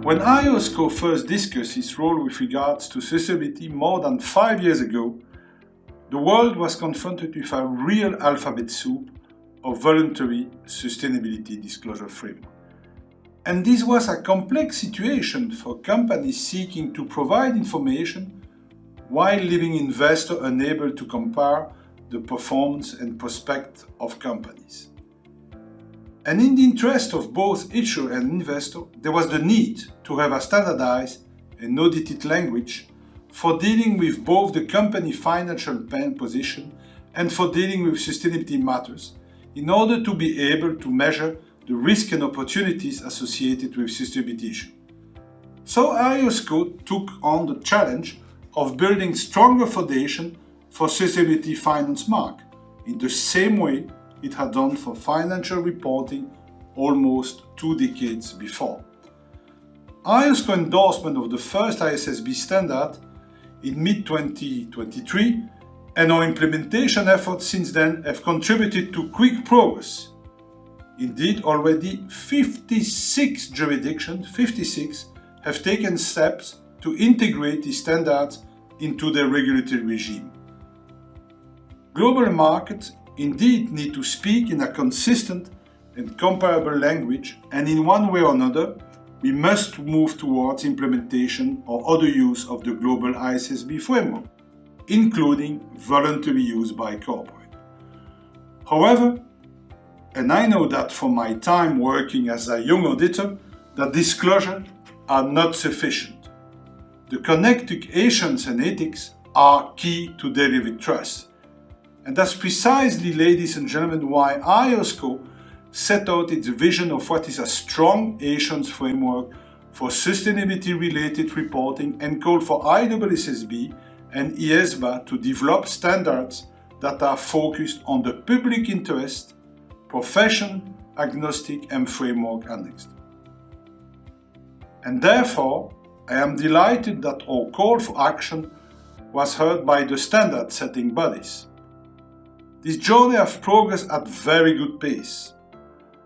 When IOSCO first discussed its role with regards to sustainability more than 5 years ago, the world was confronted with a real alphabet soup of voluntary sustainability disclosure framework. And this was a complex situation for companies seeking to provide information while leaving investors unable to compare the performance and prospect of companies. And in the interest of both issuer and investor, there was the need to have a standardized and audited language for dealing with both the company financial position and for dealing with sustainability matters, in order to be able to measure the risk and opportunities associated with sustainability issues. So IOSCO took on the challenge of building stronger foundation for sustainability finance mark, in the same way it had done for financial reporting almost 2 decades before. IOSCO endorsement of the first IAASB standard in mid-2023 and our implementation efforts since then have contributed to quick progress. Indeed, already 56 jurisdictions have taken steps to integrate these standards into their regulatory regime. Global markets indeed need to speak in a consistent and comparable language, and in one way or another, we must move towards implementation or other use of the global IASB framework, including voluntary use by corporate. However, and I know that from my time working as a young auditor, that disclosures are not sufficient. The connections and ethics are key to deliver trust. And that's precisely, ladies and gentlemen, why IOSCO set out its vision of what is a strong Asian framework for sustainability-related reporting and called for IAASB and IESBA to develop standards that are focused on the public interest, profession, agnostic and framework annexed. And therefore, I am delighted that our call for action was heard by the standard-setting bodies. This journey has progressed at very good pace.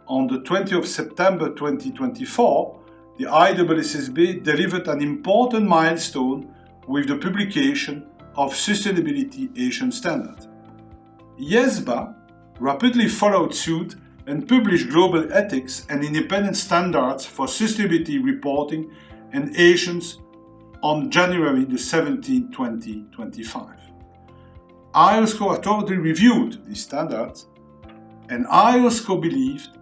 On the 20th of September 2024, the IAASB delivered an important milestone with the publication of Sustainability Asian Standard. IESBA rapidly followed suit and published global ethics and independent standards for sustainability reporting and Asians on January the 17th, 2025. IOSCO authority reviewed these standards, and IOSCO believed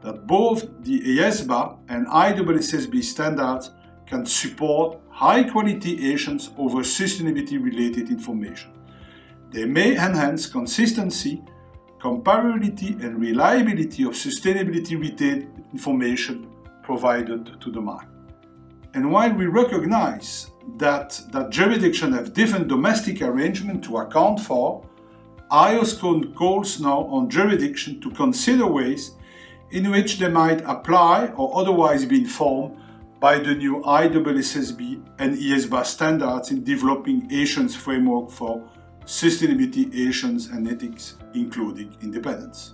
that both the IESBA and IAASB standards can support high-quality Asians over sustainability-related information. They may enhance consistency, comparability and reliability of sustainability-related information provided to the market. And while we recognize that jurisdictions have different domestic arrangements to account for, IOSCO calls now on jurisdictions to consider ways in which they might apply or otherwise be informed by the new IAASB and IESBA standards in developing Asians framework for sustainability, Asians and ethics, including independence.